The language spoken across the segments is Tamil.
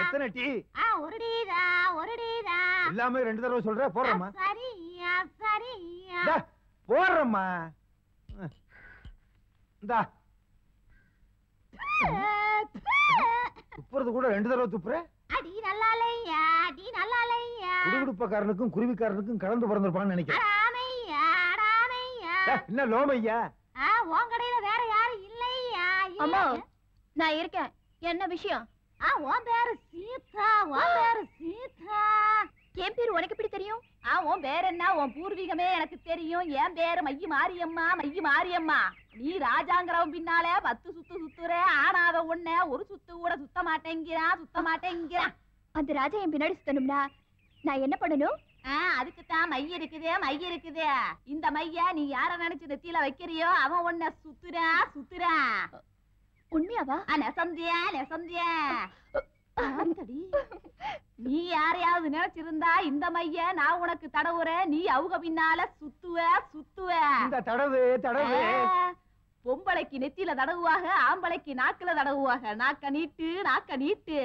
எத்தனை டீ? ஒரு டீதா, ஒரு டீதா. எல்லாமே 2 தடவை சொல்ற, போறேம்மா. சரியா, சரியா. டா, போறேம்மா. இந்தா. துப்புறது கூட 2 தடவை துப்புற? அடி நல்லாலையா, அடி நல்லாலையா. குடுகுடுப்பக்காரனுக்கும் குருவிக்காரனுக்கும் கலந்து பிறந்திருப்பான்னு நினைக்கிறேன். அடாமையா, அடாமையா. என்ன லோமையா? உன் கடையில வேற யாரும் இல்லையா? அம்மா, நான் இருக்கேன். என்ன விஷயம்? உன் பேரு சீதா, உன் பேரு சீதா. என் பேரு உனக்கு எப்படி தெரியும்? உன் பேர் என்ன? உன் பூர்வீகமே எனக்கு தெரியும். என் பேரு மையி மாரியம்மா, மையி மாரியம்மா. நீ ராஜாங்கிறவன் பின்னாலே 10 சுத்து சுத்துற. ஆனாவ உன்ன ஒரு சுத்து கூட சுத்த மாட்டேங்கிறான், சுத்த மாட்டேங்கிறான். அந்த ராஜா என் பின்னாடி சுத்தணும்னா நான் என்ன பண்ணணும்? அதுக்குத்தான் மை இருக்குதே, மை இருக்குதே. இந்த மைய நீ யார நினைச்சு நெத்தியில வைக்கிறியோ அவன் உன்ன சுத்துறா, சுத்துறா. உண்மையாவா? நெசந்தியா, நெசந்தியா. நீ யாரையாவது நினைச்சிருந்தா இந்த மைய நான் உனக்கு தடவுறேன். நீ அவங்க பின்னால சுத்துவ, சுத்துவ. இந்த தடவு, தடவு. பொம்பளைக்கு நெத்தியில தடவுவாக, ஆம்பளைக்கு நாக்குல தடவுவாக. நாக்க நீட்டு, நாக்க நீட்டு.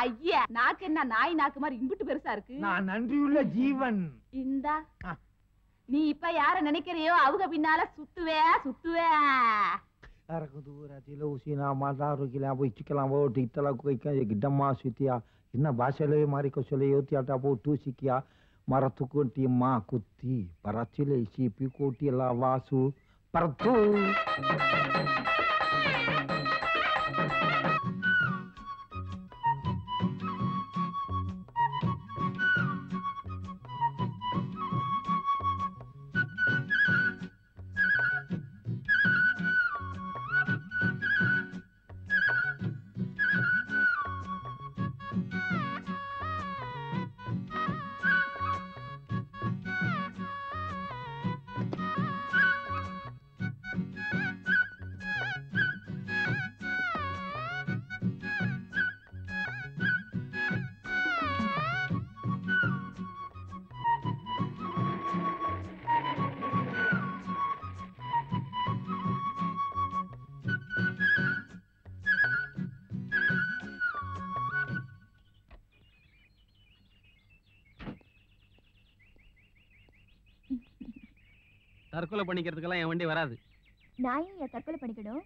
ஐயா, நாக்கு என்ன நாய் நாக்கு மாதிரி இம்புட்டு பெருசா இருக்கு? நான் நன்றியுள்ள ஜீவன். இந்தா, நீ இப்ப யார நினைக்கிறியோ அவங்க பின்னால சுத்துவே, சுத்துவே. என்ன பாஷையிலே மாறிக்க சொல்ல யோத்தியாட்டா போ தூசிக்கியா மரத்துக்குட்டி மா குத்தி பரச்சிலே சீப்பி கூட்டி எல்லாம் வாசு பரத்து. தற்கொலை பண்ணிக்கிறதுக்கெல்லாம் என் வண்டி வராது. நான் ஏன் தற்கொலை பண்ணிக்கணும்?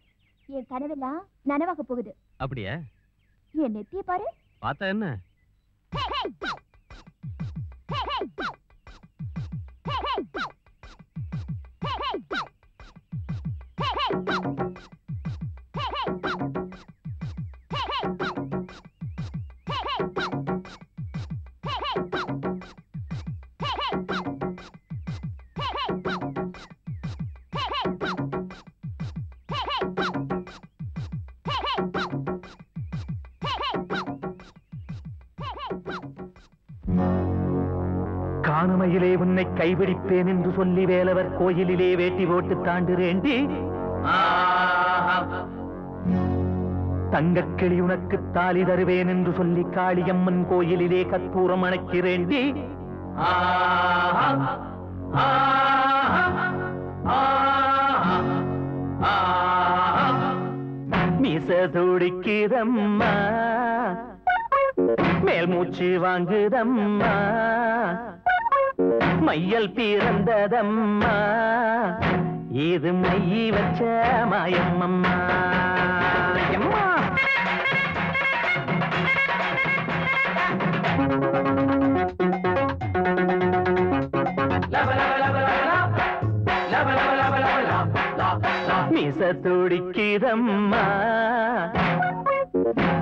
என் கனவெல்லாம் நனவாக போகுது. அப்படியா? என் நெத்திய பாரு. பார்த்தா என்ன? காணுமையிலே உன்னை கைபிடிப்பேன் என்று சொல்லி வேலவர் கோயிலிலே வேட்டி போட்டு தாண்டுறேண்டி. தங்கக்கிளி உனக்கு தாலி தருவேன் என்று சொல்லி காளியம்மன் கோயிலிலே கற்பூரம் அணைக்கிறேண்டி. மீச துடிக்குதம்மா, மேல் மூச்சு வாங்குதம்மா, மையல் பிறந்ததம்மா, இது மையி வச்ச மாயம்மம்மா. மீச துடிக்குதம்மா,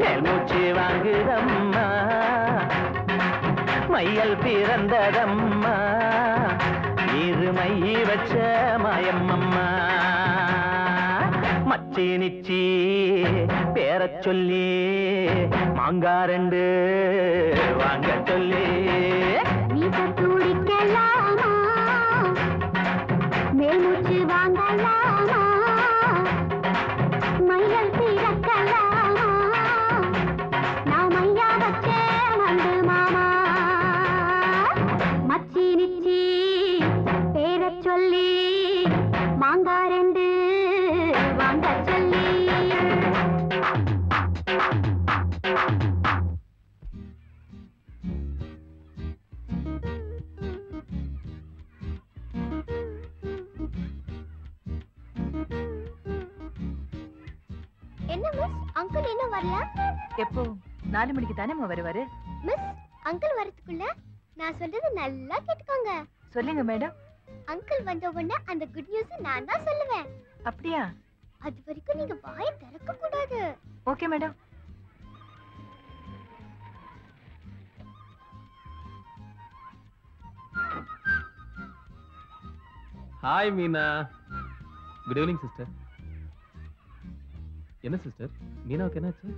மேல் மூச்சு வாங்குதம்மா, மையல் பிறந்ததம்மா, இது மையி வச்ச மாயம்மம்மா. மச்சி நிச்சி பேரச் சொல்லி மாங்காரண்டு வாங்க சொல்லி. மீச துடிக்கலாமா, மேல் மூச்சு வாங்கலாமா, மையல் பிறக்கலாமா, நான் மையா வச்சே வந்து மாமா. மச்சி நிச்சி பேரச் சொல்லி மாங்காரண்டு வாங்க சொல்லி. அங்கிள் இன்னும் வரல? எப்போ 4 மணிக்கு தானே வருவாரு? மிஸ், அங்கிள் வரதுக்குள்ள நான் சொல்றது நல்லா கேட்டுக்கோங்க. சொல்லுங்க மேடம். அங்கிள் வந்த உடனே அந்த குட் நியூஸ் நான் தான் சொல்லுவேன். அப்படியா? அது வரைக்கும் நீங்க வாயை திறக்க கூடாது. Okay madam. Hi Meena. Good evening sister. என்ன சிஸ்டர், மீனாவுக்கு என்னாச்சு?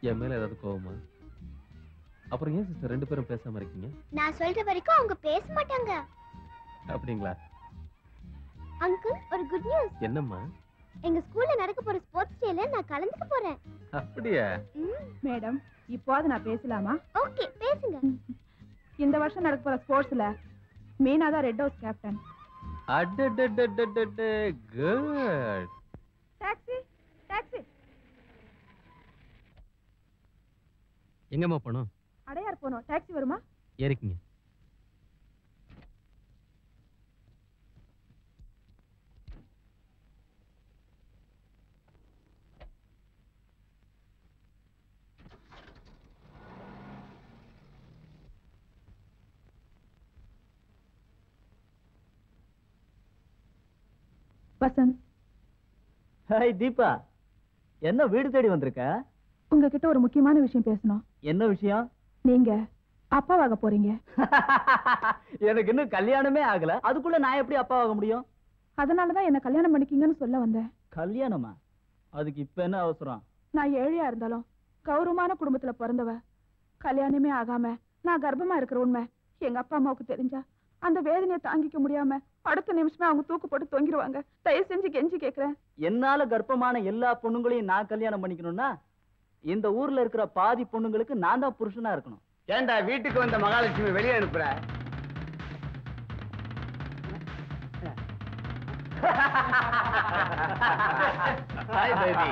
என் மேல ஏதாவது கோவமா? அப்புறம் ஏன் சிஸ்டர் 2 பேரும் பேசாம இருக்கீங்க? நான் சொல்ற வரைக்கும் அவங்க பேச மாட்டாங்க. அப்படிங்களா? அங்கிள், ஒரு குட் நியூஸ். என்னம்மா? எங்க ஸ்கூல்ல நடக்க போற ஸ்போர்ட்ஸ் டேல நான் கலந்துக்க போறேன். அப்படியா? மேடம், இப்போது நான் பேசலாமா? ஓகே, பேசுங்க. இந்த வருஷம் நடக்க போற ஸ்போர்ட்ஸ்ல மீனா தான் ரெட் ஹவுஸ் கேப்டன். அடடடடடடட, குட். Taxi, taxi. எங்கம்மா போணும்? அடையார் போனோம். டாக்ஸி வருமா? ஏறிக்குங்க. வசந்த், ஹாய் தீபா, என்ன வீடு தேடி வந்திருக்க? உங்ககிட்ட ஒரு முக்கியமான விஷயம் பேசணும். என்ன விஷயம்? நீங்க அப்பாவாக போறீங்க. எனக்கு இன்னும் கல்யாணமே ஆகல, அதுக்குள்ள நான் எப்படி அப்பாவாக முடியும்? அதனாலதான் என்ன கல்யாணம் பண்ணிக்கிங்கன்னு சொல்ல வந்தேன். கல்யாணமா? அதுக்கு இப்ப என்ன அவசரம்? நான் ஏழையா இருந்தாலும் கௌரவமான குடும்பத்துல பிறந்தவ. கல்யாணமே ஆகாம நான் கர்ப்பமா இருக்கிற உண்மை எங்க அப்பா அம்மாவுக்கு தெரிஞ்சா அந்த வேதனையை தாங்கிக்க முடியாம அடுத்த நிமிஷமே அவங்க தூக்கு போட்டு தொங்கிடுவாங்க. தயவு செஞ்சு கெஞ்சி கேக்குறேன். என்னால கர்ப்பமான எல்லா பொண்ணுங்களையும் நான் கல்யாணம் பண்ணிக்கணும்னா இந்த ஊர்ல இருக்கிற பாதி பொண்ணுங்களுக்கு நான் தான் புருஷனா இருக்கணும். ஏண்டா வீட்டுக்கு வந்த மகாலட்சுமி வெளியே அனுப்புற? Hi baby.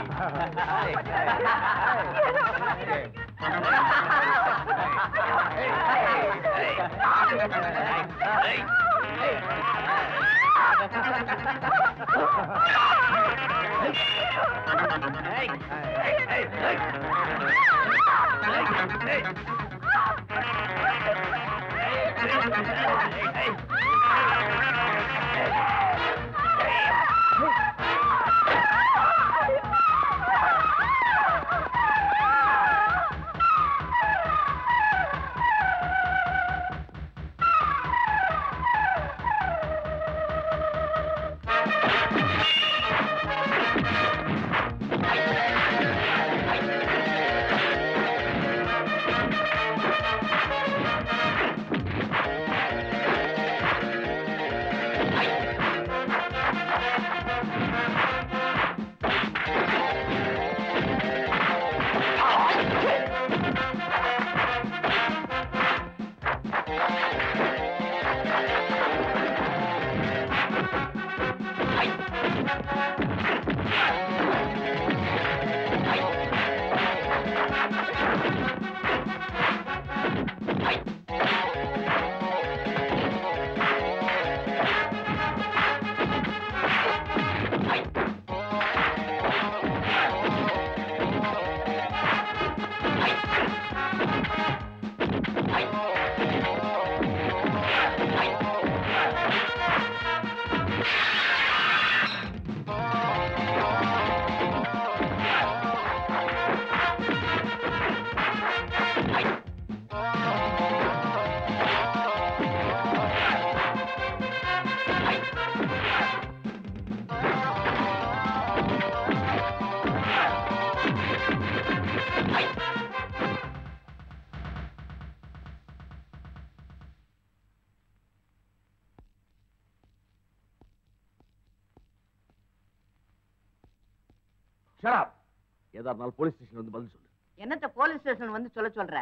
ஏதா இருந்தாலும் போலீஸ் ஸ்டேஷன் வந்து பதில் சொல்லு. என்னத்த போலீஸ் ஸ்டேஷன் வந்து சொல்ற?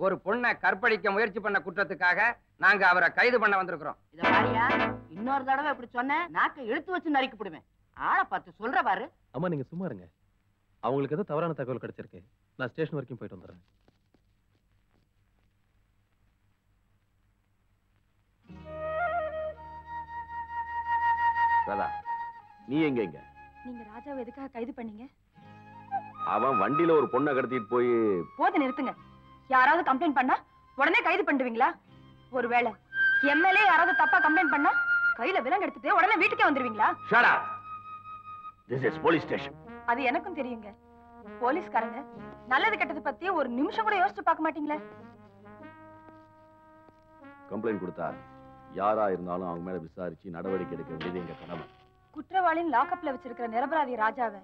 ஒரு பொண்ணை கற்பழிக்க முயற்சி பண்ண குற்றத்துக்காக நாங்க அவரை கைது பண்ண வந்திருக்கிறோம். இத பாரியா, இன்னொரு தடவை இப்படி சொன்ன நாக்க இழுத்து வச்சு நறுக்கிடுவேன். ஆளை பார்த்து சொல்ற பாரு. அம்மா நீங்க சும்மா இருங்க. அவங்களுக்கு ஏதோ தவறான தகவல் கிடைச்சிருக்கு. நான் ஸ்டேஷன் வரைக்கும் போயிட்டு வந்துடுறேன். ராதா, நீ எங்க? நீங்க ராஜாவை எதுக்காக கைது பண்ணீங்க? அவன் வண்டியில ஒரு பொண்ணை கடத்திட்டு போய் போது நிறுத்துங்க. யாராவது கம்ப்ளைண்ட் பண்ணா உடனே கைது பண்ணுவீங்களா? ஒருவேளை எம்எல்ஏ யாராவது தப்பா கம்ப்ளைண்ட் பண்ணா கையில விலங்கு எடுத்துட்டு உடனே வீட்டுக்கே வந்துருவீங்களா? Shut up. This is police station. அது எனக்கும் தெரியுங்க. போலீஸ்காரங்க நல்லது கெட்டது பத்தி ஒரு நிமிஷம் கூட யோசிச்சு பார்க்க மாட்டீங்களே. கம்ப்ளைண்ட் கொடுத்தா யாரா இருந்தாலும் அவங்க மேல விசாரிச்சு நடவடிக்கை எடுக்க வேண்டியது எங்க கடமை. குற்றவாளியின் லாக்அப்ல வச்சிருக்கிற நிரபராதி ராஜாவை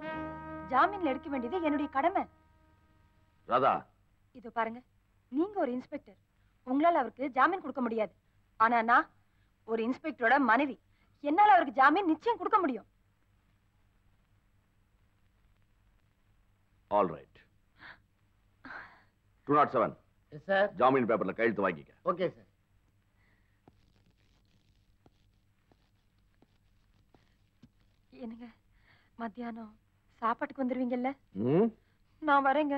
ஜாமீன்ல எடுக்க வேண்டியது என்னுடைய கடமை. ராதா, இது பாருங்க, நீங்க ஒரு இன்ஸ்பெக்டர், உங்களால அவருக்கு ஜாமீன் கொடுக்க முடியாது. ஆனா நான் ஒரு இன்ஸ்பெக்டரோட மனைவி, என்னால அவருக்கு ஜாமீன் நிச்சயம் கொடுக்க முடியும். All right. 207. Yes sir. ஜாமீன் பேப்பர்ல கையெழுத்து வாங்கிக்க. Okay sir. என்னங்க, மத்தியானம் சாப்பாட்டுக்கு வந்துருவீங்கல்ல? ம், நான் வரேங்க.